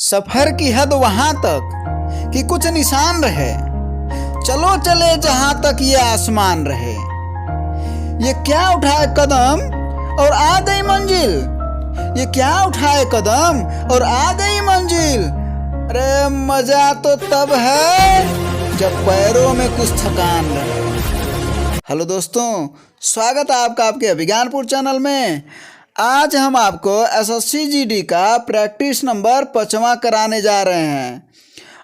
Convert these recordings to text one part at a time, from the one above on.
सफर की हद वहां तक कि कुछ निशान रहे, चलो चले जहां तक ये आसमान रहे। ये क्या उठाए कदम और आ गई मंजिल, ये क्या उठाए कदम और आ गई मंजिल। अरे मजा तो तब है जब पैरों में कुछ थकान रहे। हेलो दोस्तों, स्वागत है आपका आपके अभिज्ञानपुर चैनल में। आज हम आपको एसएससी जीडी का प्रैक्टिस नंबर 5वां कराने जा रहे हैं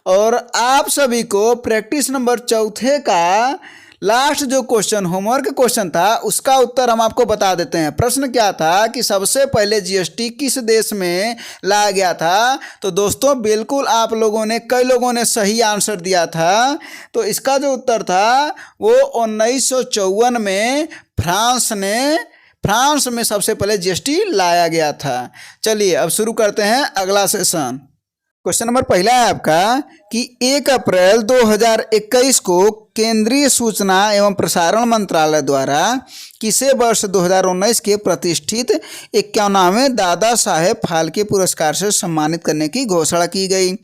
और आप सभी को प्रैक्टिस नंबर 4 का लास्ट जो क्वेश्चन होमवर्क क्वेश्चन था उसका उत्तर हम आपको बता देते हैं। प्रश्न क्या था कि सबसे पहले जीएसटी किस देश में लाया गया था। तो दोस्तों बिल्कुल आप लोगों ने कई लोगों ने सही आंसर दिया था। तो इसका जो उत्तर था वो 1954 में फ्रांस में सबसे पहले जीएसटी लाया गया था। चलिए अब शुरू करते हैं अगला सेशन। क्वेश्चन नंबर पहला है आपका कि 1 अप्रैल 2021 को केंद्रीय सूचना एवं प्रसारण मंत्रालय द्वारा किसे वर्ष 2019 के प्रतिष्ठित 51वें दादा साहेब फाल्के पुरस्कार से सम्मानित करने की घोषणा की गई।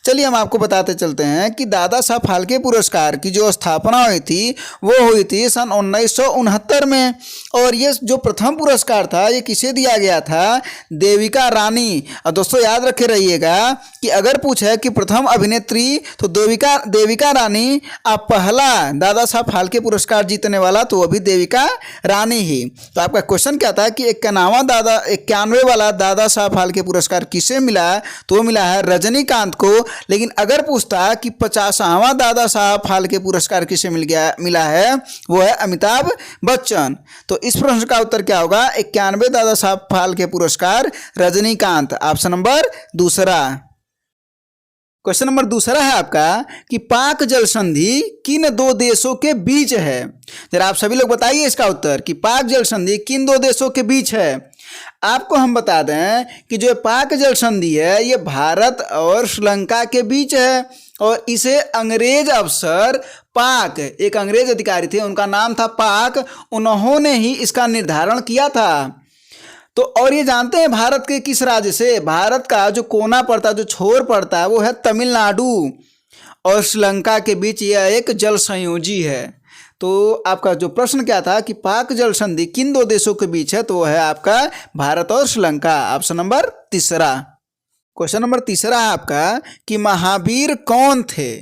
चलिए हम आपको बताते चलते हैं कि दादा साहब फाल्के पुरस्कार की जो स्थापना हुई थी वो हुई थी सन 1969 में। और ये जो प्रथम पुरस्कार था ये किसे दिया गया था, देविका रानी। और दोस्तों याद रखे रहिएगा कि अगर पूछे कि प्रथम अभिनेत्री तो देविका रानी, आप पहला दादा साहब फाल्के पुरस्कार जीतने वाला तो वो भी देविका रानी ही। तो आपका क्वेश्चन क्या था कि 91 वाला दादा साहब फाल्के पुरस्कार किसे मिला, तो वो मिला है रजनीकांत को। लेकिन अगर पूछता कि 50वां दादा साहब फाल्के पुरस्कार किसे मिला है, वो है अमिताभ बच्चन। तो इस प्रश्न का उत्तर क्या होगा, 91 दादा साहब फाल्के पुरस्कार रजनीकांत, ऑप्शन नंबर दूसरा। क्वेश्चन नंबर दूसरा है आपका कि पाक जल संधि किन 2 देशों के बीच है। जरा आप सभी लोग बताइए इसका उत्तर कि पाक जल संधि किन 2 देशों के बीच है। आपको हम बता दें कि जो पाक जल संधि है ये भारत और श्रीलंका के बीच है और इसे अंग्रेज अफसर पाक, एक अंग्रेज अधिकारी थे उनका नाम था पाक, उन्होंने ही इसका निर्धारण किया था। तो और ये जानते हैं भारत के किस राज्य से, भारत का जो कोना पड़ता है, जो छोर पड़ता है वो है तमिलनाडु और श्रीलंका के बीच यह एक जल संयोजी है। तो आपका जो प्रश्न क्या था कि पाक जल संधि किन 2 देशों के बीच है, तो वो है आपका भारत और श्रीलंका, ऑप्शन नंबर तीसरा। क्वेश्चन नंबर तीसरा है आपका कि महावीर कौन थे।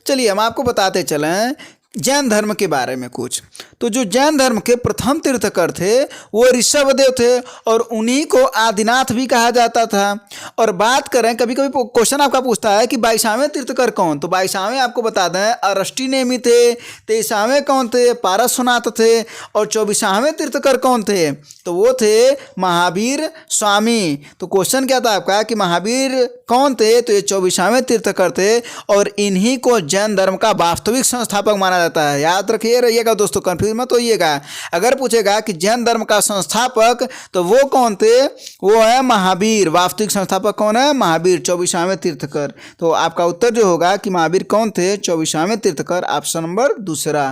चलिए हम आपको बताते चलें जैन धर्म के बारे में कुछ। तो जो जैन धर्म के प्रथम तीर्थकर थे वो ऋषभदेव थे और उन्हीं को आदिनाथ भी कहा जाता था। और बात करें, कभी कभी क्वेश्चन आपका पूछता है कि 22वें तीर्थकर कौन, तो 22वें आपको बता दें अरष्टी नेमी थे। 23वें कौन थे, पारसनाथ थे। और 24वें तीर्थकर कौन थे, तो वो थे महावीर स्वामी। तो क्वेश्चन क्या था आपका कि महावीर कौन थे, तो ये 24वें तीर्थकर थे और इन्हीं को जैन धर्म का वास्तविक संस्थापक माना जाता है। याद रखिएगा दोस्तों, कंफ्यूज मत होइएगा। अगर पूछेगा कि जैन धर्म का संस्थापक तो वो कौन थे, वो है महावीर। वास्तविक संस्थापक कौन है, महावीर, 24वें तीर्थकर। तो आपका उत्तर जो होगा कि महावीर कौन थे, 24वें तीर्थकर, ऑप्शन नंबर दूसरा।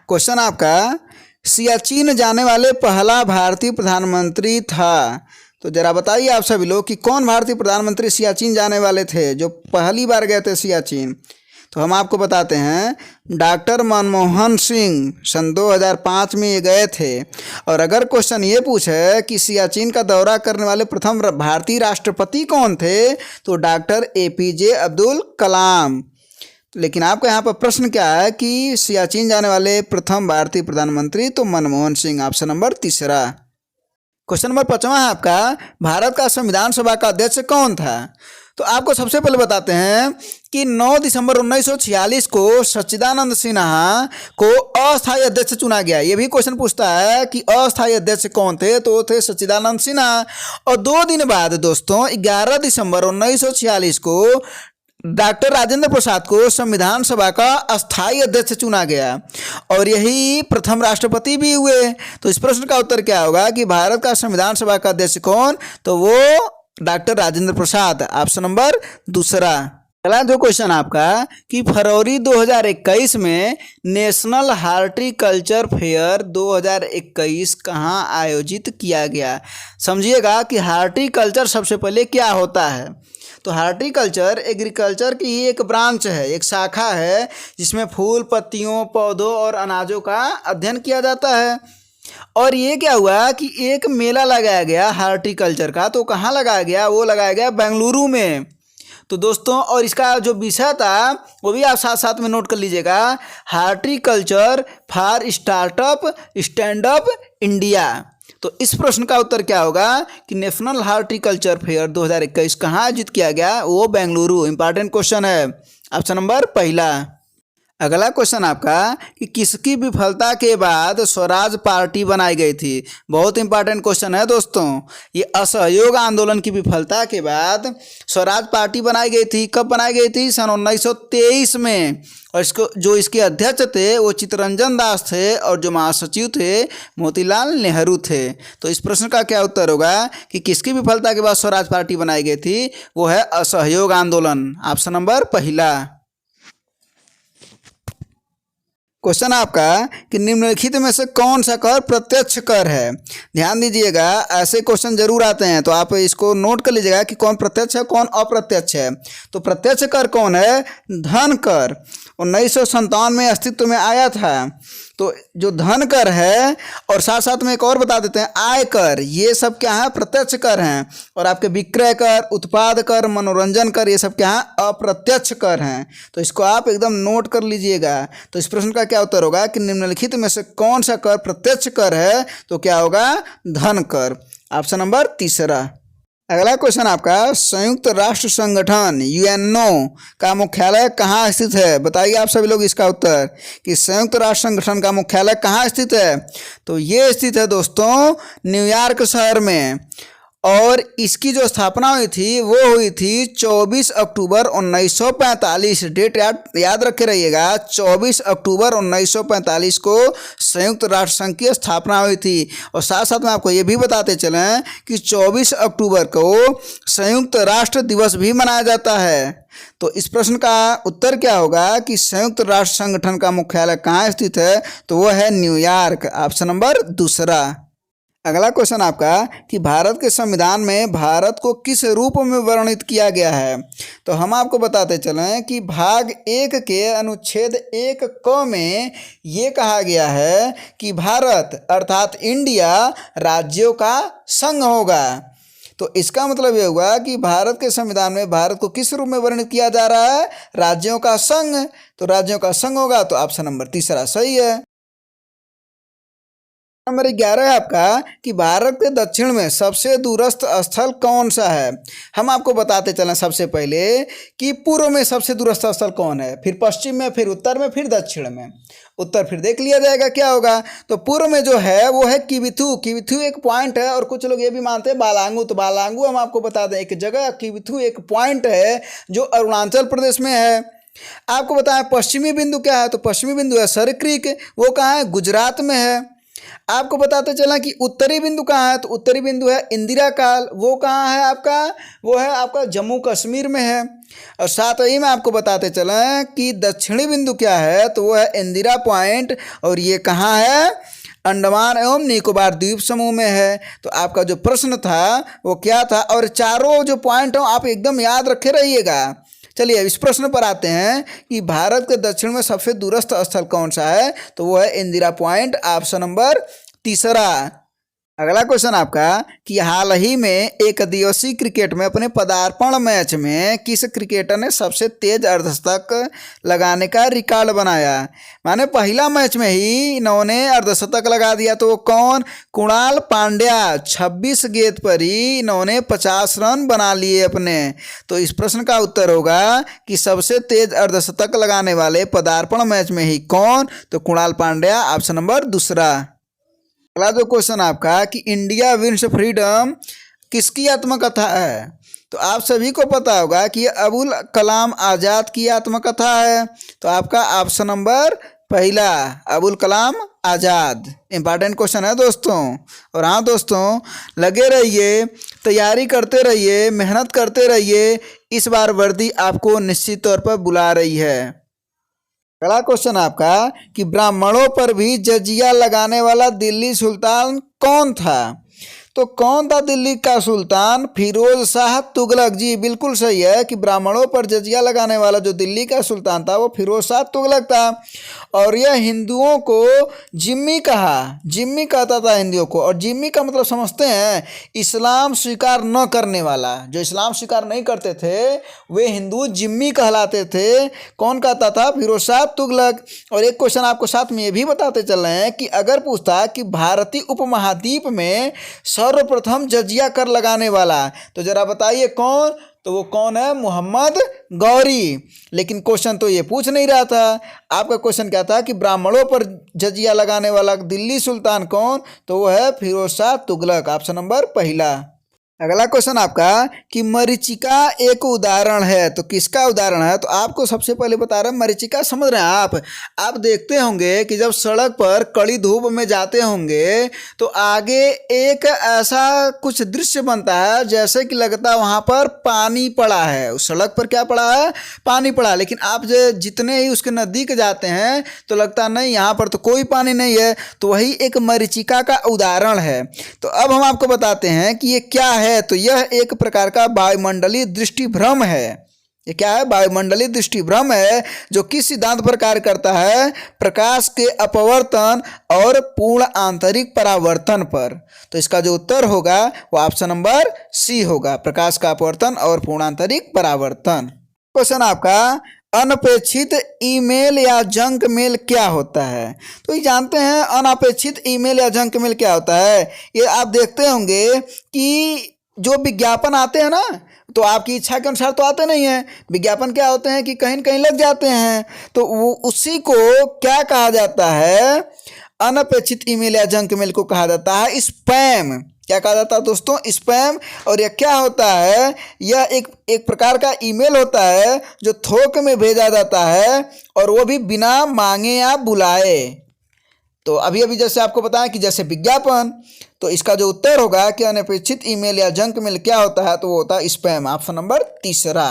क्वेश्चन आपका सियाचिन जाने वाले पहला भारतीय प्रधानमंत्री था। तो जरा बताइए आप सभी लोग कि कौन भारतीय प्रधानमंत्री सियाचिन जाने वाले थे, जो पहली बार गए थे सियाचिन। तो हम आपको बताते हैं डॉक्टर मनमोहन सिंह सन 2005 में ये गए थे। और अगर क्वेश्चन ये पूछे कि सियाचिन का दौरा करने वाले प्रथम भारतीय राष्ट्रपति कौन थे, तो डॉक्टर एपीजे अब्दुल कलाम। लेकिन आपका यहाँ पर प्रश्न क्या है कि सियाचिन जाने वाले प्रथम भारतीय प्रधानमंत्री, तो मनमोहन सिंह, ऑप्शन नंबर तीसरा। क्वेश्चन नंबर 5वां है आपका भारत का संविधान सभा का अध्यक्ष कौन था। तो आपको सबसे पहले बताते हैं कि 9 दिसंबर 1946 को सच्चिदानंद सिन्हा को अस्थायी अध्यक्ष चुना गया। ये भी क्वेश्चन पूछता है कि अस्थायी अध्यक्ष कौन थे, तो थे सच्चिदानंद सिन्हा। और 2 दिन बाद दोस्तों 11 दिसंबर 1946 को डॉक्टर राजेंद्र प्रसाद को संविधान सभा का अस्थायी अध्यक्ष चुना गया और यही प्रथम राष्ट्रपति भी हुए। तो इस प्रश्न का उत्तर क्या होगा कि भारत का संविधान सभा का अध्यक्ष कौन, तो वो doctor Rajendra Prasad, option number दूसरा। अगला जो क्वेश्चन आपका कि फरवरी 2021 में नेशनल हार्टिकल्चर फेयर 2021 कहाँ आयोजित किया गया। समझिएगा कि हार्टिकल्चर सबसे पहले क्या होता है। तो हार्टिकल्चर एग्रीकल्चर की ही एक ब्रांच है, एक शाखा है जिसमें फूल, पत्तियों, पौधों और अनाजों का अध्ययन किया जाता है। और ये क्या हुआ कि एक मेला लगाया गया हार्टिकल्चर का, तो कहाँ लगाया गया? वो लगाया गया बेंगलुरु में। तो दोस्तों, और इसका जो विषय था वो भी आप साथ साथ में नोट कर लीजिएगा, horticulture for startup stand up India. तो इस प्रश्न का उत्तर क्या होगा कि नेशनल हार्टिकल्चर फेयर 2021 कहाँ आयोजित किया गया? वो बेंगलुरु। इंपॉर्टेंट क्वेश्चन है, ऑप्शन नंबर पहला। अगला क्वेश्चन आपका कि किसकी विफलता के बाद स्वराज पार्टी बनाई गई थी? बहुत इंपॉर्टेंट क्वेश्चन है दोस्तों। ये असहयोग आंदोलन की विफलता के बाद स्वराज पार्टी बनाई गई थी। कब बनाई गई थी? सन 1923 में। और इसके अध्यक्ष थे वो चित्तरंजन दास थे, और जो महासचिव थे मोतीलाल नेहरू थे। तो इस प्रश्न का क्या उत्तर होगा कि किसकी विफलता के बाद स्वराज पार्टी बनाई गई थी? वो है असहयोग आंदोलन। ऑप्शन नंबर पहला। क्वेश्चन आपका कि निम्नलिखित में से कौन सा कर प्रत्यक्ष कर है? ध्यान दीजिएगा, ऐसे क्वेश्चन जरूर आते हैं, तो आप इसको नोट कर लीजिएगा कि कौन प्रत्यक्ष है कौन अप्रत्यक्ष है। तो प्रत्यक्ष कर कौन है? धन कर 1957 में अस्तित्व में आया था। तो जो धन कर है, और साथ साथ में एक और बता देते हैं, आय कर, ये सब क्या है? प्रत्यक्ष कर हैं। और आपके विक्रय कर, उत्पाद कर, मनोरंजन कर, ये सब क्या है? अप्रत्यक्ष कर हैं। तो इसको आप एकदम नोट कर लीजिएगा। तो इस प्रश्न का क्या उत्तर होगा कि निम्नलिखित में से कौन सा कर प्रत्यक्ष कर है? तो क्या होगा? धन कर। ऑप्शन नंबर तीसरा। अगला क्वेश्चन आपका, संयुक्त राष्ट्र संगठन यूएनओ का मुख्यालय कहाँ स्थित है? बताइए आप सभी लोग इसका उत्तर कि संयुक्त राष्ट्र संगठन का मुख्यालय कहाँ स्थित है? तो ये स्थित है दोस्तों न्यूयॉर्क शहर में। और इसकी जो स्थापना हुई थी वो हुई थी 24 अक्टूबर 1945। डेट याद रखे रहिएगा, 24 अक्टूबर 1945 को संयुक्त राष्ट्र संघ की स्थापना हुई थी। और साथ साथ में आपको ये भी बताते चलें कि 24 अक्टूबर को संयुक्त राष्ट्र दिवस भी मनाया जाता है। तो इस प्रश्न का उत्तर क्या होगा कि संयुक्त राष्ट्र संगठन का मुख्यालय कहाँ स्थित है? तो वो है न्यूयॉर्क। ऑप्शन नंबर दूसरा। अगला क्वेश्चन आपका कि भारत के संविधान में भारत को किस रूप में वर्णित किया गया है? तो हम आपको बताते चलें कि भाग 1 के अनुच्छेद 1 क में ये कहा गया है कि भारत अर्थात इंडिया राज्यों का संघ होगा। तो इसका मतलब ये हुआ कि भारत के संविधान में भारत को किस रूप में वर्णित किया जा रहा है? राज्यों का संघ। तो राज्यों का संघ होगा, तो ऑप्शन नंबर तीसरा सही है। नंबर 11 है आपका कि भारत के दक्षिण में सबसे दूरस्थ स्थल कौन सा है? हम आपको बताते चलें सबसे पहले कि पूर्व में सबसे दूरस्थ स्थल कौन है, फिर पश्चिम में, फिर उत्तर में, फिर दक्षिण में। उत्तर फिर देख लिया जाएगा क्या होगा। तो पूर्व में जो है वो है किबिथु। किबिथु एक पॉइंट है, और कुछ लोग ये भी मानते हैं बालांगू। तो बालांगू हम आपको बता दें एक जगह, किबिथु एक पॉइंट है जो अरुणाचल प्रदेश में है। आपको बताएं पश्चिमी बिंदु क्या है? तो पश्चिमी बिंदु है सर क्रीक, वो कहाँ है? गुजरात में है। आपको बताते चला कि उत्तरी बिंदु कहाँ है? तो उत्तरी बिंदु है इंदिरा काल, वो कहाँ है आपका? वो है आपका जम्मू कश्मीर में है। और साथ ही में आपको बताते चलें कि दक्षिणी बिंदु क्या है? तो वो है इंदिरा पॉइंट, और ये कहाँ है? अंडमान एवं निकोबार द्वीप समूह में है। तो आपका जो प्रश्न था वो क्या था? और चारों जो पॉइंट हो आप एकदम याद रखे रहिएगा। चलिए इस प्रश्न पर आते हैं कि भारत के दक्षिण में सबसे दूरस्थ स्थल कौन सा है? तो वो है इंदिरा पॉइंट। ऑप्शन नंबर तीसरा। अगला क्वेश्चन आपका कि हाल ही में एक दिवसीय क्रिकेट में अपने पदार्पण मैच में किस क्रिकेटर ने सबसे तेज अर्धशतक लगाने का रिकॉर्ड बनाया? माने पहला मैच में ही इन्होंने अर्धशतक लगा दिया। तो वो कौन? कुणाल पांड्या। 26 गेंद पर ही इन्होंने 50 रन बना लिए अपने। तो इस प्रश्न का उत्तर होगा कि सबसे तेज अर्धशतक लगाने वाले पदार्पण मैच में ही कौन? तो कुणाल पांड्या। ऑप्शन नंबर दूसरा। अगला जो क्वेश्चन आपका कि इंडिया विंस फ्रीडम किसकी आत्मकथा है? तो आप सभी को पता होगा कि अबुल कलाम आज़ाद की आत्मकथा है। तो आपका ऑप्शन नंबर पहला अबुल कलाम आज़ाद। इंपॉर्टेंट क्वेश्चन है दोस्तों। और हाँ दोस्तों, लगे रहिए, तैयारी करते रहिए, मेहनत करते रहिए। इस बार वर्दी आपको निश्चित तौर पर बुला रही है। अगला क्वेश्चन आपका कि ब्राह्मणों पर भी जजिया लगाने वाला दिल्ली सुल्तान कौन था? तो कौन था दिल्ली का सुल्तान? फिरोज शाह तुगलक। जी बिल्कुल सही है कि ब्राह्मणों पर जजिया लगाने वाला जो दिल्ली का सुल्तान था वो फिरोज शाह तुगलक था। और यह हिंदुओं को जिम्मी कहा, जिम्मी कहता था हिंदुओं को। और जिम्मी का मतलब समझते हैं? इस्लाम स्वीकार न करने वाला। जो इस्लाम स्वीकार नहीं करते थे वे हिंदू जिम्मी कहलाते थे। कौन कहता था? फिरोज शाह तुगलक। और एक क्वेश्चन आपको साथ में ये भी बताते चल रहे हैं कि अगर पूछता कि भारतीय उपमहाद्वीप में सर्वप्रथम जजिया कर लगाने वाला, तो जरा बताइए कौन? तो वो कौन है? मोहम्मद गौरी। लेकिन क्वेश्चन तो ये पूछ नहीं रहा था। आपका क्वेश्चन क्या था कि ब्राह्मणों पर जजिया लगाने वाला दिल्ली सुल्तान कौन? तो वो है फिरोज शाह तुगलक। ऑप्शन नंबर पहला। अगला क्वेश्चन आपका कि मरीचिका एक उदाहरण है, तो किसका उदाहरण है? तो आपको सबसे पहले बता रहे हैं मरीचिका, समझ रहे हैं आप देखते होंगे कि जब सड़क पर कड़ी धूप में जाते होंगे तो आगे एक ऐसा कुछ दृश्य बनता है जैसे कि लगता है वहाँ पर पानी पड़ा है। उस सड़क पर क्या पड़ा है? पानी पड़ा है। लेकिन आप जो जितने ही उसके नज़दीक जाते हैं तो लगता नहीं यहाँ पर तो कोई पानी नहीं है। तो वही एक मरीचिका का उदाहरण है। तो अब हम आपको बताते हैं कि ये क्या है। तो यह एक प्रकार का वायुमंडलीय दृष्टिभ्रम है। ये क्या है? वायुमंडलीय दृष्टिभ्रम है जो किस सिद्धांत पर कार्य करता है? प्रकाश के अपवर्तन और पूर्ण आंतरिक परावर्तन पर। तो इसका जो उत्तर होगा वो ऑप्शन नंबर सी होगा, प्रकाश का अपवर्तन और पूर्ण आंतरिक परावर्तन। क्वेश्चन आपका अनपेक्षित ईमेल या जंक मेल क्या होता है? तो ये जानते हैं अनपेक्षित ईमेल या जंक मेल क्या होता है। ये आप देखते होंगे कि जो विज्ञापन आते हैं ना, तो आपकी इच्छा के अनुसार तो आते नहीं हैं। विज्ञापन क्या होते हैं कि कहीं न कहीं लग जाते हैं। तो वो उसी को क्या कहा जाता है? अनपेक्षित ईमेल या जंक मेल को कहा जाता है स्पैम। क्या कहा जाता है दोस्तों? स्पैम। और यह क्या होता है? यह एक प्रकार का ईमेल होता है जो थोक में भेजा जाता है और वो भी बिना मांगे या बुलाए। तो अभी अभी जैसे आपको बताया कि जैसे विज्ञापन, तो इसका जो उत्तर होगा कि अनपेक्षित ईमेल या जंक मेल क्या होता है? तो वो होता है स्पैम। ऑप्शन नंबर तीसरा।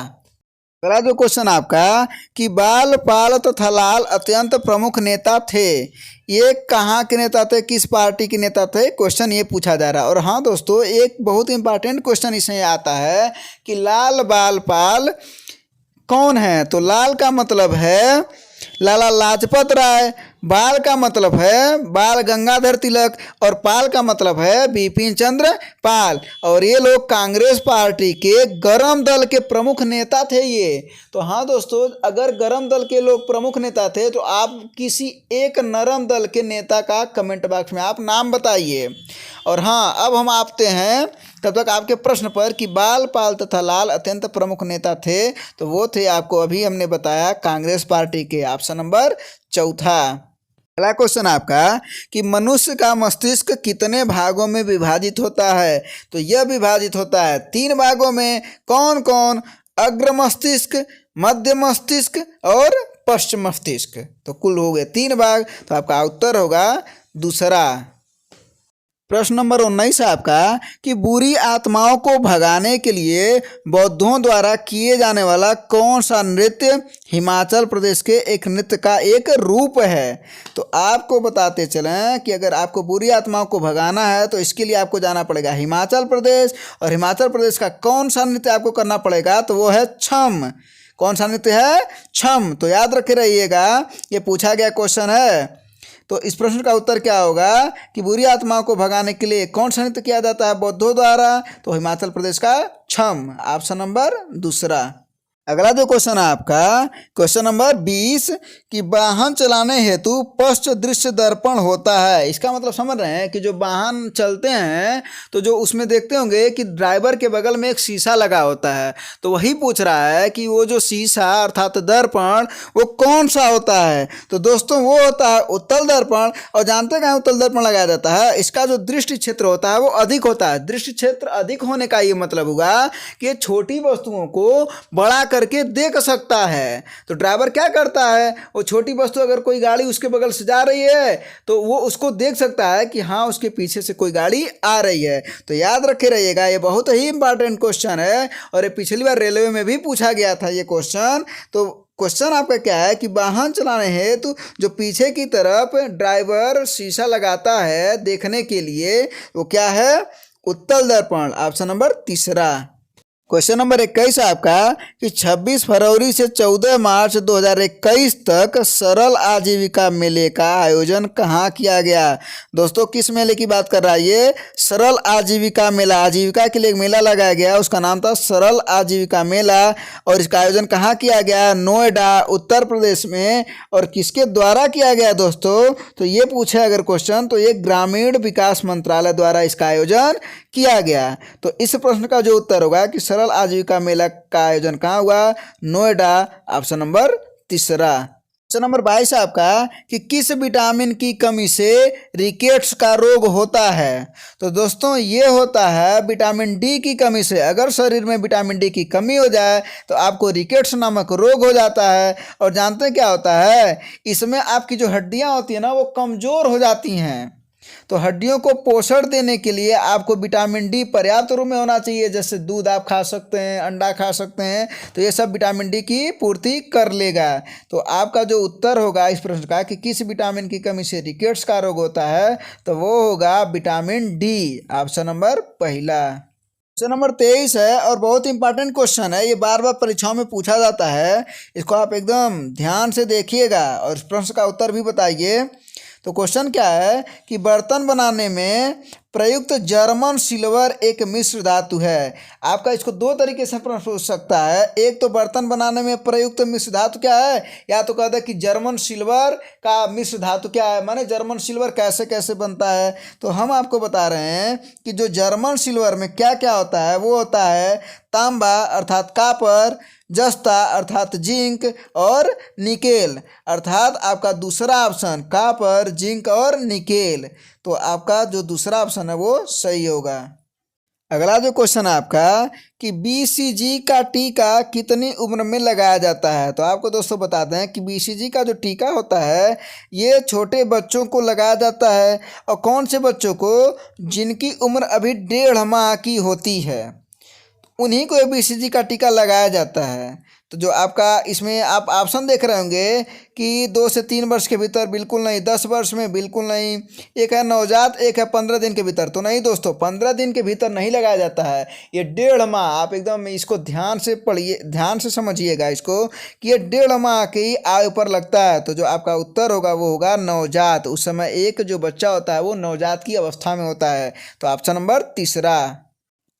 अगला जो क्वेश्चन आपका कि बाल पाल तथा लाल अत्यंत प्रमुख नेता थे, ये कहाँ के नेता थे? किस पार्टी के नेता थे? क्वेश्चन ये पूछा जा रहा है। और हाँ दोस्तों, एक बहुत इंपॉर्टेंट क्वेश्चन इसमें आता है कि लाल बाल पाल कौन है? तो लाल का मतलब है लाला लाजपत राय, बाल का मतलब है बाल गंगाधर तिलक और पाल का मतलब है बिपिन चंद्र पाल। और ये लोग कांग्रेस पार्टी के गरम दल के प्रमुख नेता थे ये। तो हाँ दोस्तों, अगर गरम दल के लोग प्रमुख नेता थे तो आप किसी एक नरम दल के नेता का कमेंट बॉक्स में आप नाम बताइए। और हाँ, अब हम आते हैं तब तक आपके प्रश्न पर कि बाल पाल तथा लाल अत्यंत प्रमुख नेता थे। तो वो थे, आपको अभी हमने बताया, कांग्रेस पार्टी के। ऑप्शन नंबर चौथा। अगला क्वेश्चन आपका कि मनुष्य का मस्तिष्क कितने भागों में विभाजित होता है? तो यह विभाजित होता है 3 भागों में। कौन कौन? अग्र मस्तिष्क, मध्य मस्तिष्क और पश्चिम मस्तिष्क। तो कुल हो गए 3 भाग। तो आपका उत्तर होगा दूसरा। प्रश्न नंबर 19 है आपका कि बुरी आत्माओं को भगाने के लिए बौद्धों द्वारा किए जाने वाला कौन सा नृत्य हिमाचल प्रदेश के एक नृत्य का एक रूप है? तो आपको बताते चलें कि अगर आपको बुरी आत्माओं को भगाना है तो इसके लिए आपको जाना पड़ेगा हिमाचल प्रदेश। और हिमाचल प्रदेश का कौन सा नृत्य आपको करना पड़ेगा? तो वो है छम। कौन सा नृत्य है? छम। तो याद रखे रहिएगा, ये पूछा गया क्वेश्चन है। तो इस प्रश्न का उत्तर क्या होगा कि बुरी आत्माओं को भगाने के लिए कौन सा नृत्य किया जाता है बौद्धों द्वारा? तो हिमाचल प्रदेश का छम। ऑप्शन नंबर दूसरा। अगला जो क्वेश्चन है आपका क्वेश्चन नंबर 20 कि वाहन चलाने हेतु पश्च दृश्य दर्पण होता है। इसका मतलब समझ रहे हैं कि जो वाहन चलते हैं तो जो उसमें देखते होंगे कि ड्राइवर के बगल में एक शीशा लगा होता है। तो वही पूछ रहा है कि वो जो शीशा अर्थात दर्पण वो कौन सा होता है? तो दोस्तों वो होता है उत्तल दर्पण। और जानते हैं उत्तल दर्पण लगाया जाता है? इसका जो दृष्टि क्षेत्र होता है वो अधिक होता है। दृष्टि क्षेत्र अधिक होने का ये मतलब होगा कि छोटी वस्तुओं को बड़ा करके देख सकता है। तो ड्राइवर क्या करता है? वो छोटी वस्तु अगर कोई गाड़ी उसके बगल से जा रही है तो वो उसको देख सकता है कि हाँ उसके पीछे से कोई गाड़ी आ रही है। तो याद रखे रहिएगा, ये बहुत ही इंपॉर्टेंट क्वेश्चन है और ये पिछली बार रेलवे में भी पूछा गया था ये क्वेश्चन। तो क्वेश्चन आपका क्या है कि वाहन चलाने हेतु जो पीछे की तरफ ड्राइवर शीशा लगाता है देखने के लिए, वो क्या है? उत्तल दर्पण, ऑप्शन नंबर तीसरा। क्वेश्चन नंबर 21 है आपका कि 26 फरवरी से 14 मार्च 2021 तक सरल आजीविका मेले का आयोजन कहाँ किया गया। दोस्तों किस मेले की बात कर रहा है ये, सरल आजीविका मेला। आजीविका के लिए एक मेला लगाया गया, उसका नाम था सरल आजीविका मेला। और इसका आयोजन कहाँ किया गया, नोएडा उत्तर प्रदेश में। और किसके द्वारा किया गया दोस्तों, तो ये पूछे अगर क्वेश्चन तो ये ग्रामीण विकास मंत्रालय द्वारा इसका आयोजन किया गया। तो इस प्रश्न का जो उत्तर होगा कि सरल आजीविका मेला का आयोजन कहाँ हुआ, नोएडा, ऑप्शन नंबर तीसरा। क्वेश्चन नंबर 22 है आपका कि किस विटामिन की कमी से रिकेट्स का रोग होता है। तो दोस्तों ये होता है विटामिन डी की कमी से। अगर शरीर में विटामिन डी की कमी हो जाए तो आपको रिकेट्स नामक रोग हो जाता है। और जानते हैं क्या होता है, इसमें आपकी जो हड्डियां होती है ना वो कमज़ोर हो जाती हैं। तो हड्डियों को पोषण देने के लिए आपको विटामिन डी पर्याप्त रूप में होना चाहिए। जैसे दूध आप खा सकते हैं, अंडा खा सकते हैं, तो ये सब विटामिन डी की पूर्ति कर लेगा। तो आपका जो उत्तर होगा इस प्रश्न का कि किस विटामिन की कमी से रिकेट्स का रोग होता है, तो वो होगा विटामिन डी, ऑप्शन नंबर पहला। क्वेश्चन नंबर 23 है और बहुत इंपॉर्टेंट क्वेश्चन है, ये बार बार परीक्षाओं में पूछा जाता है। इसको आप एकदम ध्यान से देखिएगा और इस प्रश्न का उत्तर भी बताइए। तो क्वेश्चन क्या है कि बर्तन बनाने में प्रयुक्त जर्मन सिल्वर एक मिश्र धातु है। आपका इसको दो तरीके से प्रश्न पूछ सकता है। एक तो बर्तन बनाने में प्रयुक्त मिश्र धातु क्या है, या तो कहता है कि जर्मन सिल्वर का मिश्र धातु क्या है, माने जर्मन सिल्वर कैसे कैसे बनता है। तो हम आपको बता रहे हैं कि जो जर्मन सिल्वर में क्या क्या होता है, वो होता है तांबा अर्थात कापर, जस्ता अर्थात जिंक, और निकेल अर्थात आपका दूसरा ऑप्शन कापर, जिंक और निकेल। तो आपका जो दूसरा ऑप्शन है वो सही होगा। अगला जो क्वेश्चन है आपका कि बीसीजी का टीका कितनी उम्र में लगाया जाता है। तो आपको दोस्तों बताते हैं कि बीसीजी का जो टीका होता है ये छोटे बच्चों को लगाया जाता है। और कौन से बच्चों को, जिनकी उम्र अभी 1.5 माह की होती है, उन्हीं को बीसीजी का टीका लगाया जाता है। तो जो आपका इसमें आप ऑप्शन देख रहे होंगे कि 2 से 3 वर्ष के भीतर बिल्कुल नहीं, 10 वर्ष में बिल्कुल नहीं, एक है नवजात, एक है 15 दिन के भीतर। तो नहीं दोस्तों, 15 दिन के भीतर नहीं लगाया जाता है, ये 1.5 माह। आप एकदम इसको ध्यान से पढ़िए, ध्यान से समझिएगा इसको कि ये 1.5 माह की आयु पर लगता है। तो जो आपका उत्तर होगा वो होगा नवजात। उस समय एक जो बच्चा होता है वो नवजात की अवस्था में होता है। तो ऑप्शन नंबर तीसरा।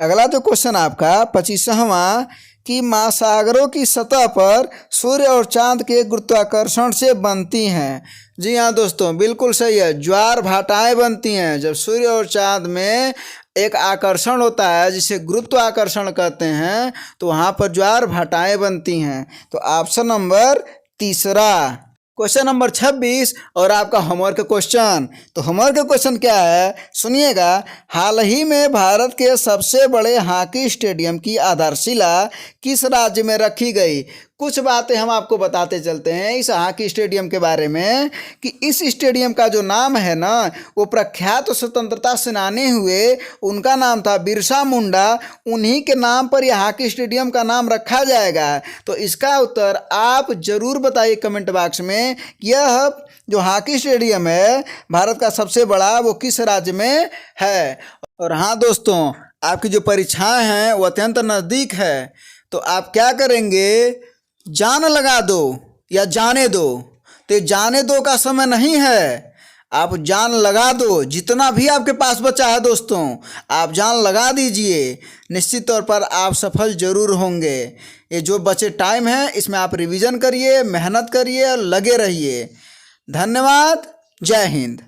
अगला जो क्वेश्चन आपका 25वां कि महासागरों की सतह पर सूर्य और चांद के गुरुत्वाकर्षण से बनती हैं। जी हाँ दोस्तों, बिल्कुल सही है, ज्वार भाटाएं बनती हैं जब सूर्य और चांद में एक आकर्षण होता है जिसे गुरुत्वाकर्षण कहते हैं, तो वहाँ पर ज्वार भाटाएं बनती हैं। तो ऑप्शन नंबर तीसरा। क्वेश्चन नंबर 26 और आपका होमवर्क क्वेश्चन। तो होमवर्क क्वेश्चन क्या है, सुनिएगा। हाल ही में भारत के सबसे बड़े हॉकी स्टेडियम की आधारशिला किस राज्य में रखी गई। कुछ बातें हम आपको बताते चलते हैं इस हॉकी स्टेडियम के बारे में कि इस स्टेडियम का जो नाम है ना वो प्रख्यात स्वतंत्रता सेनानी हुए, उनका नाम था बिरसा मुंडा। उन्हीं के नाम पर यह हॉकी स्टेडियम का नाम रखा जाएगा। तो इसका उत्तर आप ज़रूर बताइए कमेंट बॉक्स में, यह जो हॉकी स्टेडियम है भारत का सबसे बड़ा वो किस राज्य में है। और हाँ दोस्तों, आपकी जो परीक्षाएं हैं वो अत्यंत नज़दीक है, तो आप क्या करेंगे, जान लगा दो या जाने दो। तो जाने दो का समय नहीं है, आप जान लगा दो। जितना भी आपके पास बचा है दोस्तों, आप जान लगा दीजिए, निश्चित तौर पर आप सफल जरूर होंगे। ये जो बचे टाइम है इसमें आप रिवीजन करिए, मेहनत करिए और लगे रहिए। धन्यवाद, जय हिंद।